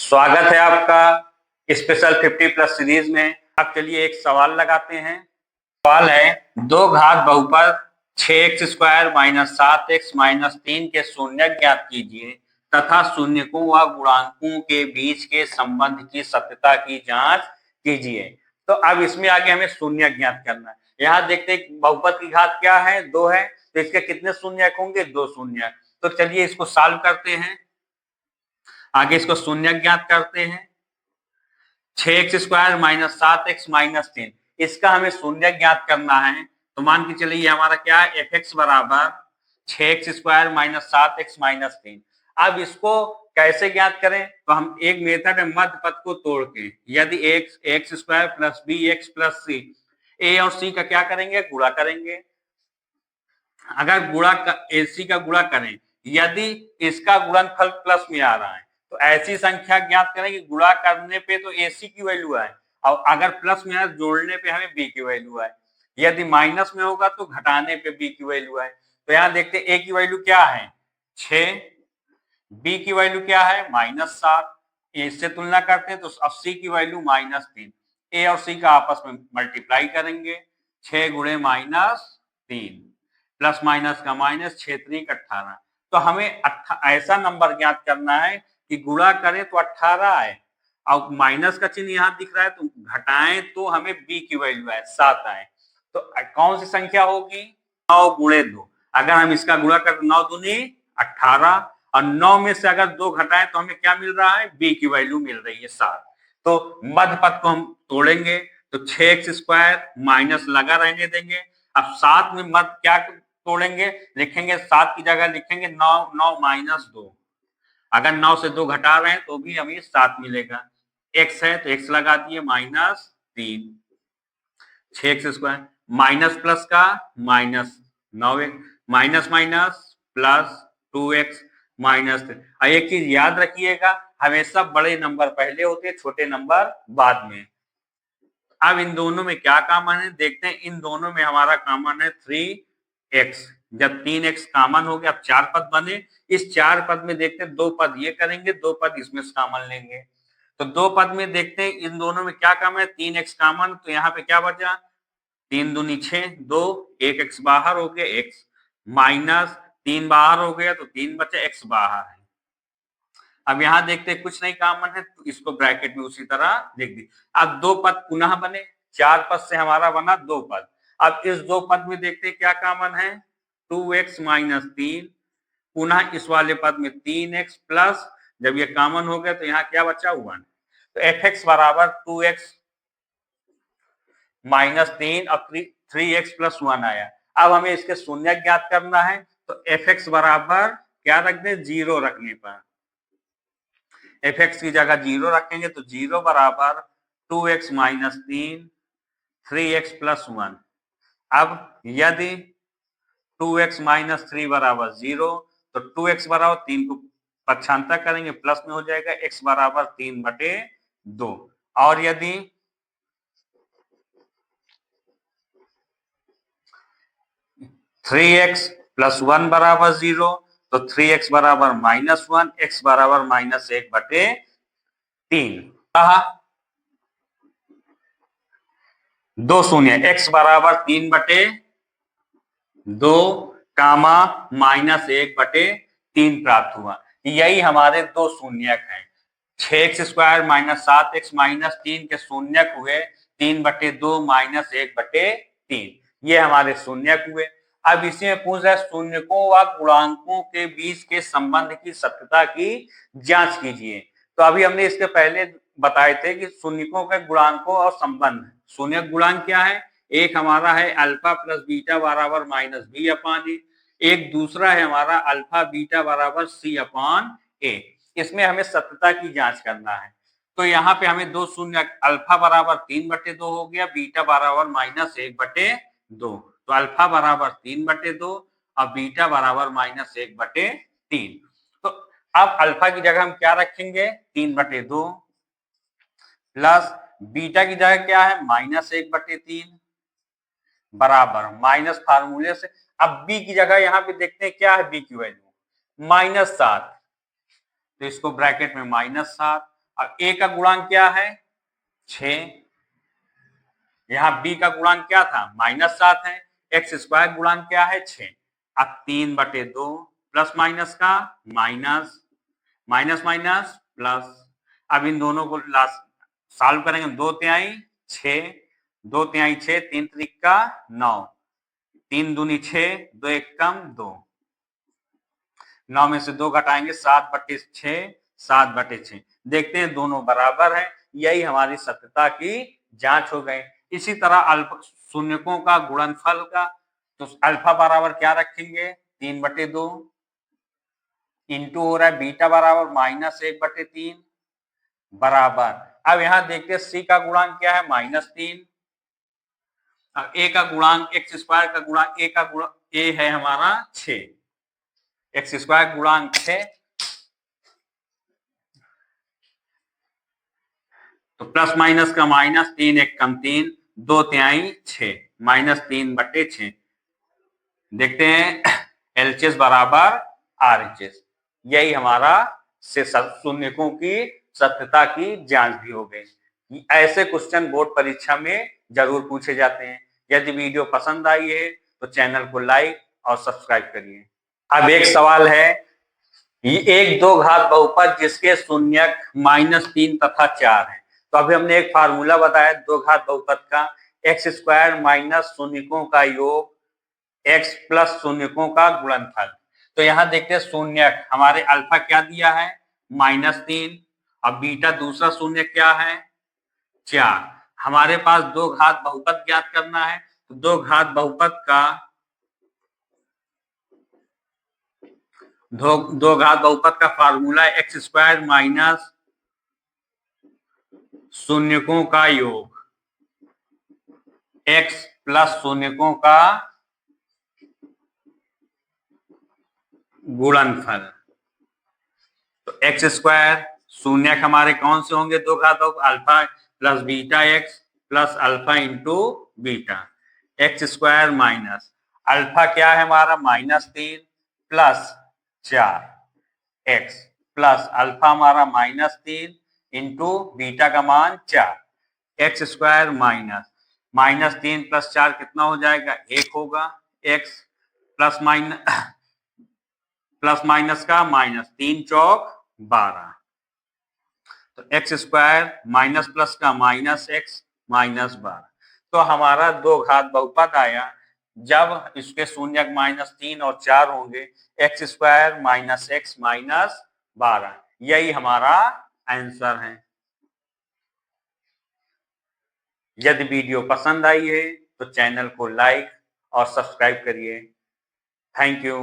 स्वागत है आपका स्पेशल 50+ सीरीज में। अब चलिए एक सवाल लगाते हैं। सवाल है, दो घात बहुपद 6x² - 7x - 3 के शून्यक ज्ञात कीजिए तथा शून्यकों व गुणांकों के बीच के संबंध की सत्यता की जांच कीजिए। तो अब इसमें आगे हमें शून्यक ज्ञात करना है। यहाँ देखते हैं बहुपद की घात क्या है, 2 है, तो इसके कितने शून्यक होंगे, 2 शून्यक। तो चलिए इसको सॉल्व करते हैं। आगे इसको शून्यक ज्ञात करते हैं। 6x² - 7x - 3, इसका हमें शून्यक ज्ञात करना है। तो मान के चलिए हमारा क्या है, fx बराबर 6x² - 7x - 3। अब इसको कैसे ज्ञात करें, तो हम एक मेथड है मध्य पद को तोड़ के, यदि x² + bx + c, a और c का क्या करेंगे, गुणा करेंगे। अगर ac का गुणा करें, यदि इसका गुणनफल प्लस में आ रहा है तो ऐसी संख्या ज्ञात करें कि गुणा करने पे तो ac की वैल्यू आए और अगर प्लस में आए जोड़ने पे हमें b की वैल्यू आए। यदि माइनस में होगा तो घटाने पे b की वैल्यू आए। तो यहाँ देखते हैं a की वैल्यू क्या है, 6, b की वैल्यू क्या है, -7। इससे तुलना करते हैं तो c की वैल्यू -3। a और c का आपस में मल्टीप्लाई करेंगे, 6 गुणे -3 प्लस माइनस का माइनस, 6 3 18। तो हमें ऐसा नंबर ज्ञात करना है कि गुणा करें तो 18 आए और माइनस का चिन्ह यहाँ दिख रहा है तो घटाएं तो हमें b की वैल्यू आए 7 आए। तो कौन सी संख्या होगी, 9 गुणे 2। अगर हम इसका गुणा करें 9 दूनी 18 और 9 में से अगर 2 घटाएं तो हमें क्या मिल रहा है, b की वैल्यू मिल रही है 7। तो मध्य पद को हम तोड़ेंगे तो 6x² माइनस लगा रहने देंगे। अब 7 में मध्य क्या तोड़ेंगे, लिखेंगे 7 की जगह लिखेंगे 9, 9 - 2। अगर 9 से 2 घटा रहे हैं तो भी हमें 7 मिलेगा। x है तो x लगा दिए -3, 6x² माइनस प्लस का minus 9x minus minus plus 2x -3। और एक चीज याद रखिएगा, हमेशा बड़े नंबर पहले होते हैं, छोटे नंबर बाद में। अब इन दोनों में क्या कॉमन है, देखते हैं। इन दोनों में हमारा कॉमन है 3x। जब 3x कॉमन हो गया, अब 4 पद बने। इस 4 पद में देखते हैं 2 पद ये करेंगे, 2 पद इसमें से कॉमन लेंगे। तो 2 पद में देखते हैं इन दोनों में क्या कॉमन है, 3x कॉमन। तो यहाँ पे क्या बचा, 3 दूनी 6, 2, 1x बाहर हो गया, x माइनस 3 बाहर हो गया तो 3 बचा, x बाहर है। अब यहाँ देखते हैं कुछ नहीं कॉमन है तो इसको ब्रैकेट में उसी तरह लिख दी। अब 2 पद पुनः बने, 4 पद से हमारा बना 2 पद। अब इस 2 पद में देखते हैं क्या कॉमन है, 2x - 3, पुनः इस वाले पद में 3x प्लस, जब ये कॉमन हो गया तो यहाँ क्या बचा, 1। तो fx बराबर 2x - 3 और 3x + 1 आया। अब हमें इसके शून्यक ज्ञात करना है तो fx बराबर क्या रख दे, 0 रखने पर fx की जगह 0 रखेंगे तो 0 बराबर 2x - 3 3x + 1। अब यदि 2x - 3 बराबर 0 तो 2x बराबर 3 को पक्षांतर करेंगे प्लस में हो जाएगा, x बराबर 3/2। और यदि 3x + 1 बराबर 0 तो 3x बराबर -1, x बराबर -1/3। कहा 2 शून्य, x बराबर 3/2 कामा -1/3 प्राप्त हुआ। यही हमारे 2 शून्यक हैं। 6x² - 7x - 3 के शून्यक हुए 3/2 -1/3, ये हमारे शून्यक हुए। अब इसी में पूछ रहा है शून्यकों व गुणांकों के बीच के संबंध की सत्यता की जांच कीजिए। तो अभी हमने इसके पहले बताए थे कि शून्यकों के गुणांकों और संबंध। शून्यक गुणांक क्या है, एक हमारा है अल्फा प्लस बीटा बराबर -b/a, एक दूसरा है हमारा अल्फा बीटा बराबर c/a। इसमें हमें सत्यता की जांच करना है। तो यहाँ पे हमें 2 शून्य, अल्फा बराबर 3/2 हो गया, बीटा बराबर -1/2। तो अल्फा बराबर 3/2 और बीटा बराबर -1/3। तो अब अल्फा की जगह हम क्या रखेंगे, 3/2 प्लस बीटा की जगह क्या है, -1/3 बराबर माइनस फार्मूले से। अब बी की जगह यहाँ पे देखते हैं क्या है, बी की वैल्यू -7। तो इसको ब्रैकेट में -7 अब a का गुणांक क्या है 6, यहाँ b का गुणांक क्या था -7 है, एक्स स्क्वायर गुणांक क्या है 6। अब 3/2 प्लस माइनस का माइनस, माइनस माइनस प्लस। अब इन दोनों को सॉल्व करेंगे, 2 तिहाई 6, 2 तिहाई 6, 3 त्रिका 9, 3 दूनी 6, 2 एक कम 2, 9 में से 2 घटाएंगे 7/6, 7/6। देखते हैं दोनों बराबर है, यही हमारी सत्यता की जांच हो गई। इसी तरह अल्फा शून्यकों का गुणनफल का, तो अल्फा बराबर क्या रखेंगे 3/2 इंटू हो रहा है बीटा बराबर -1/3 बराबर। अब यहाँ देखते हैं सी का गुणांक क्या है -3, अब ए का गुणांक एक्स स्क्वायर का गुणांक ए का गुणांक ए है हमारा 6, एक्स स्क्वायर गुणांक 6, तो प्लस माइनस का माइनस, 3 एक कम 3, 2 तिहाई 6, -3/6। देखते हैं एलएचएस बराबर आरएचएस, यही हमारा से शून्यकों की सत्यता की जांच भी हो गई। ऐसे क्वेश्चन बोर्ड परीक्षा में जरूर पूछे जाते हैं। यदि वीडियो पसंद आई है तो चैनल को लाइक और सब्सक्राइब करिए। अब एक सवाल है, एक दो घात बहुपद जिसके शून्यक -3 तथा 4 है। तो अभी हमने एक फार्मूला बताया दो घात बहुपद का, एक्स स्क्वायर माइनस शून्यकों का योग x प्लस शून्यकों का गुणनफल। तो यहाँ देखते हैं शून्यक हमारे अल्फा क्या दिया है -3, अब बीटा दूसरा शून्य क्या है 4। हमारे पास दो घात बहुपद ज्ञात करना है, तो दो घात बहुपद का दो घात बहुपद का फार्मूला एक्स स्क्वायर माइनस शून्यकों का योग x प्लस शून्यकों का गुणनफल। तो एक्स स्क्वायर शून्यक हमारे कौन से होंगे दो घात alpha plus beta x plus alpha into beta, x square minus alpha क्या है हमारा -3 प्लस 4 एक्स प्लस अल्फा हमारा -3 इंटू बीटा का मान 4, एक्स स्क्वायर -3 प्लस 4 कितना हो जाएगा 1 होगा, एक्स प्लस माइनस का माइनस, 3 चौक 12, तो एक्स स्क्वायर माइनस प्लस का माइनस एक्स -12। तो हमारा दो घात बहुपद आया जब इसके शून्यक -3 और 4 होंगे, एक्स स्क्वायर माइनस एक्स -12, यही हमारा आंसर है। यदि वीडियो पसंद आई है तो चैनल को लाइक और सब्सक्राइब करिए। Thank you.